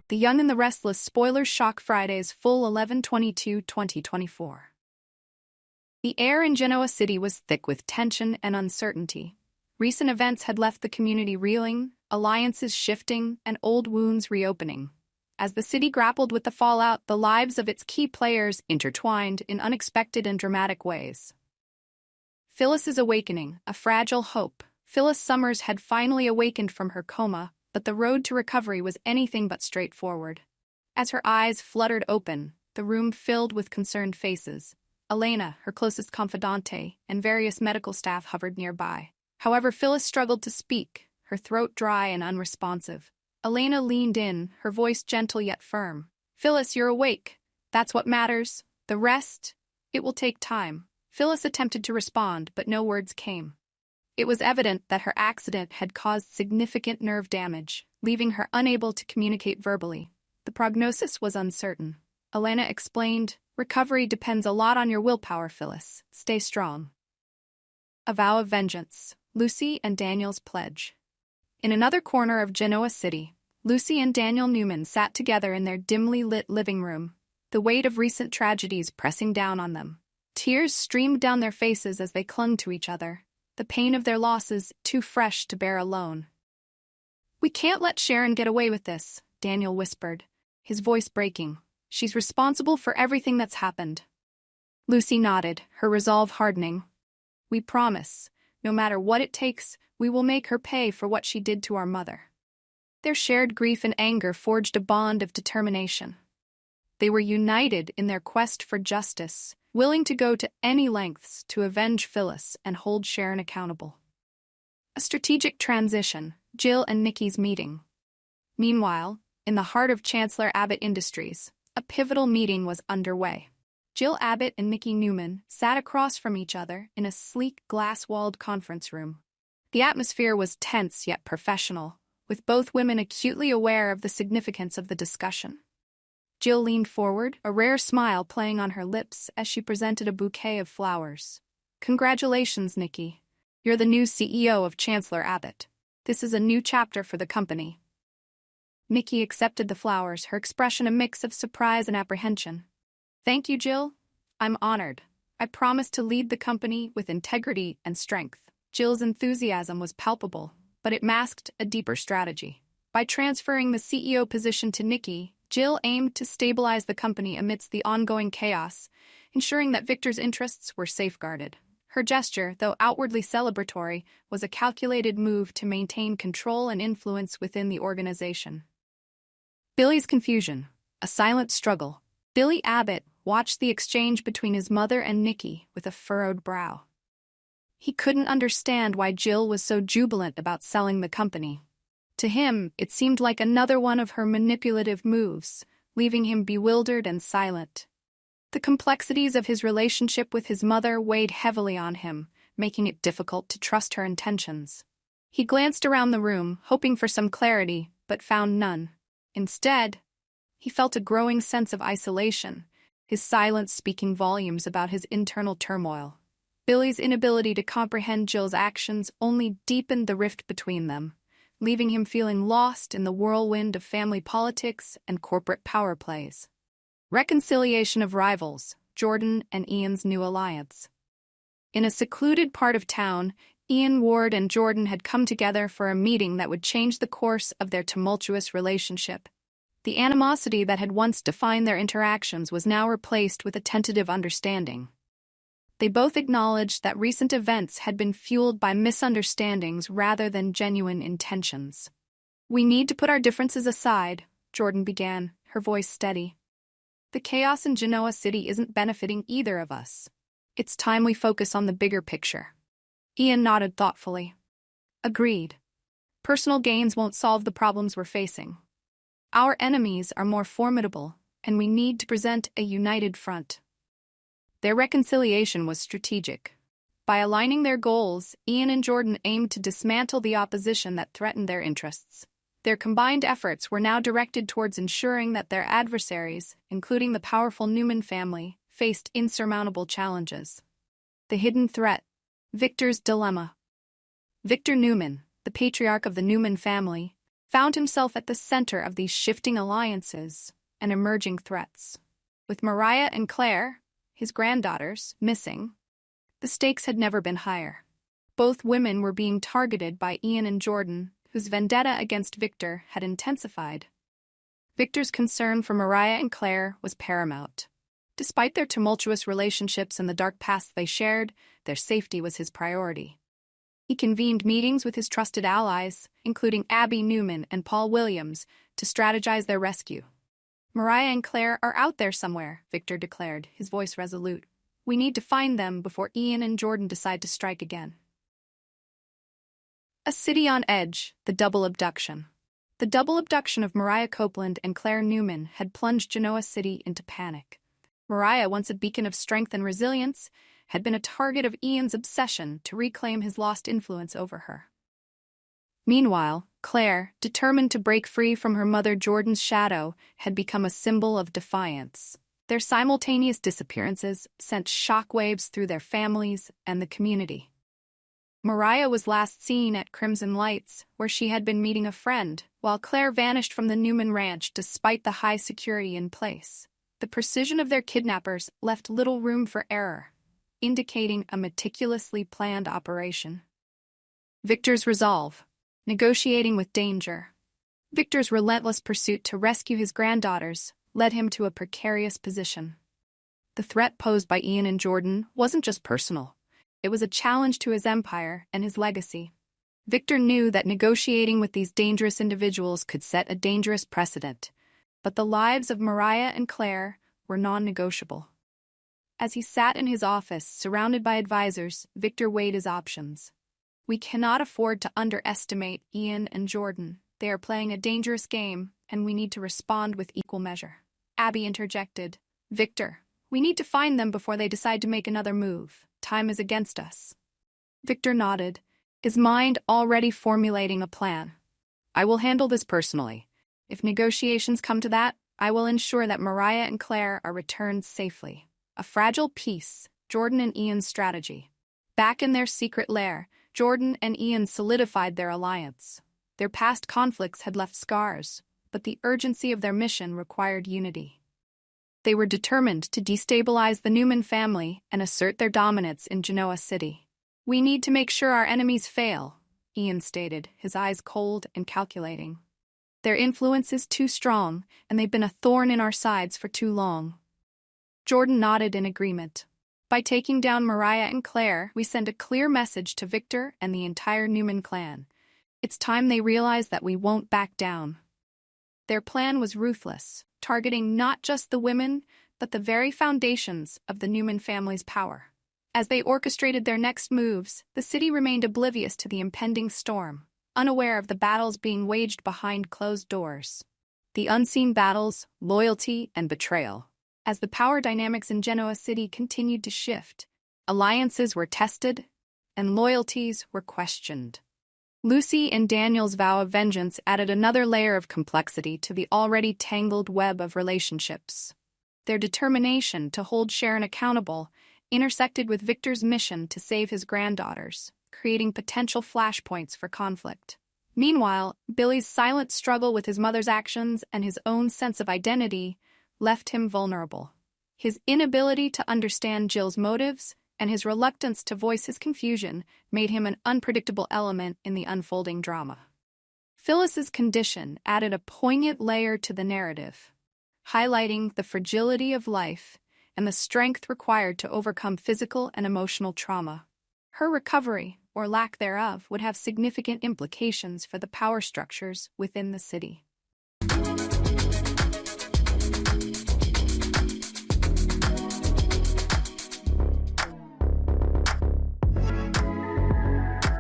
The Young and the Restless Spoilers Shock Fridays Full 11/22/2024. The air in Genoa City was thick with tension and uncertainty. Recent events had left the community reeling, alliances shifting, and old wounds reopening. As the city grappled with the fallout, the lives of its key players intertwined in unexpected and dramatic ways. Phyllis's awakening, a fragile hope. Phyllis Summers had finally awakened from her coma, but the road to recovery was anything but straightforward. As her eyes fluttered open, the room filled with concerned faces. Elena, her closest confidante, and various medical staff hovered nearby. However, Phyllis struggled to speak, her throat dry and unresponsive. Elena leaned in, her voice gentle yet firm. "Phyllis, you're awake. That's what matters. The rest, it will take time." Phyllis attempted to respond, but no words came. It was evident that her accident had caused significant nerve damage, leaving her unable to communicate verbally. The prognosis was uncertain. Elena explained, "Recovery depends a lot on your willpower, Phyllis. Stay strong." A vow of vengeance. Lucy and Daniel's pledge. In another corner of Genoa City, Lucy and Daniel Newman sat together in their dimly lit living room, the weight of recent tragedies pressing down on them. Tears streamed down their faces as they clung to each other, the pain of their losses too fresh to bear alone. "We can't let Sharon get away with this," Daniel whispered, his voice breaking. "She's responsible for everything that's happened." Lucy nodded, her resolve hardening. "We promise, no matter what it takes, we will make her pay for what she did to our mother." Their shared grief and anger forged a bond of determination. They were united in their quest for justice, willing to go to any lengths to avenge Phyllis and hold Sharon accountable. A strategic transition, Jill and Nikki's meeting. Meanwhile, in the heart of Chancellor Abbott Industries, a pivotal meeting was underway. Jill Abbott and Nikki Newman sat across from each other in a sleek, glass-walled conference room. The atmosphere was tense yet professional, with both women acutely aware of the significance of the discussion. Jill leaned forward, a rare smile playing on her lips as she presented a bouquet of flowers. "Congratulations, Nikki. You're the new CEO of Chancellor Abbott. This is a new chapter for the company." Nikki accepted the flowers, her expression a mix of surprise and apprehension. "Thank you, Jill. I'm honored. I promise to lead the company with integrity and strength." Jill's enthusiasm was palpable, but it masked a deeper strategy. By transferring the CEO position to Nikki, Jill aimed to stabilize the company amidst the ongoing chaos, ensuring that Victor's interests were safeguarded. Her gesture, though outwardly celebratory, was a calculated move to maintain control and influence within the organization. Billy's confusion, a silent struggle. Billy Abbott watched the exchange between his mother and Nikki with a furrowed brow. He couldn't understand why Jill was so jubilant about selling the company. To him, it seemed like another one of her manipulative moves, leaving him bewildered and silent. The complexities of his relationship with his mother weighed heavily on him, making it difficult to trust her intentions. He glanced around the room, hoping for some clarity, but found none. Instead, he felt a growing sense of isolation, his silence speaking volumes about his internal turmoil. Billy's inability to comprehend Jill's actions only deepened the rift between them, leaving him feeling lost in the whirlwind of family politics and corporate power plays. Reconciliation of rivals, Jordan and Ian's new alliance. In a secluded part of town, Ian Ward and Jordan had come together for a meeting that would change the course of their tumultuous relationship. The animosity that had once defined their interactions was now replaced with a tentative understanding. They both acknowledged that recent events had been fueled by misunderstandings rather than genuine intentions. "We need to put our differences aside," Jordan began, her voice steady. "The chaos in Genoa City isn't benefiting either of us. It's time we focus on the bigger picture." Ian nodded thoughtfully. "Agreed. Personal gains won't solve the problems we're facing. Our enemies are more formidable, and we need to present a united front." Their reconciliation was strategic. By aligning their goals, Ian and Jordan aimed to dismantle the opposition that threatened their interests. Their combined efforts were now directed towards ensuring that their adversaries, including the powerful Newman family, faced insurmountable challenges. The hidden threat. Victor's dilemma. Victor Newman, the patriarch of the Newman family, found himself at the center of these shifting alliances and emerging threats. With Mariah and Claire, his granddaughters, missing, the stakes had never been higher. Both women were being targeted by Ian and Jordan, whose vendetta against Victor had intensified. Victor's concern for Mariah and Claire was paramount. Despite their tumultuous relationships and the dark past they shared, their safety was his priority. He convened meetings with his trusted allies, including Abby Newman and Paul Williams, to strategize their rescue. "Mariah and Claire are out there somewhere," Victor declared, his voice resolute. "We need to find them before Ian and Jordan decide to strike again." A city on edge, the double abduction. The double abduction of Mariah Copeland and Claire Newman had plunged Genoa City into panic. Mariah, once a beacon of strength and resilience, had been a target of Ian's obsession to reclaim his lost influence over her. Meanwhile, Claire, determined to break free from her mother Jordan's shadow, had become a symbol of defiance. Their simultaneous disappearances sent shockwaves through their families and the community. Mariah was last seen at Crimson Lights, where she had been meeting a friend, while Claire vanished from the Newman Ranch despite the high security in place. The precision of their kidnappers left little room for error, indicating a meticulously planned operation. Victor's resolve. Negotiating with danger. Victor's relentless pursuit to rescue his granddaughters led him to a precarious position. The threat posed by Ian and Jordan wasn't just personal. It was a challenge to his empire and his legacy. Victor knew that negotiating with these dangerous individuals could set a dangerous precedent, but the lives of Mariah and Claire were non-negotiable. As he sat in his office, surrounded by advisors, Victor weighed his options. "We cannot afford to underestimate Ian and Jordan. They are playing a dangerous game, and we need to respond with equal measure." Abby interjected, "Victor, we need to find them before they decide to make another move. Time is against us." Victor nodded, his mind already formulating a plan. "I will handle this personally. If negotiations come to that, I will ensure that Mariah and Claire are returned safely." A fragile piece, Jordan and Ian's strategy. Back in their secret lair, Jordan and Ian solidified their alliance. Their past conflicts had left scars, but the urgency of their mission required unity. They were determined to destabilize the Newman family and assert their dominance in Genoa City. "We need to make sure our enemies fail," Ian stated, his eyes cold and calculating. "Their influence is too strong, and they've been a thorn in our sides for too long." Jordan nodded in agreement. "By taking down Mariah and Claire, we send a clear message to Victor and the entire Newman clan. It's time they realize that we won't back down." Their plan was ruthless, targeting not just the women, but the very foundations of the Newman family's power. As they orchestrated their next moves, the city remained oblivious to the impending storm, unaware of the battles being waged behind closed doors. The unseen battles, loyalty, and betrayal. As the power dynamics in Genoa City continued to shift, alliances were tested and loyalties were questioned. Lucy and Daniel's vow of vengeance added another layer of complexity to the already tangled web of relationships. Their determination to hold Sharon accountable intersected with Victor's mission to save his granddaughters, creating potential flashpoints for conflict. Meanwhile, Billy's silent struggle with his mother's actions and his own sense of identity left him vulnerable. His inability to understand Jill's motives and his reluctance to voice his confusion made him an unpredictable element in the unfolding drama. Phyllis's condition added a poignant layer to the narrative, highlighting the fragility of life and the strength required to overcome physical and emotional trauma. Her recovery, or lack thereof, would have significant implications for the power structures within the city.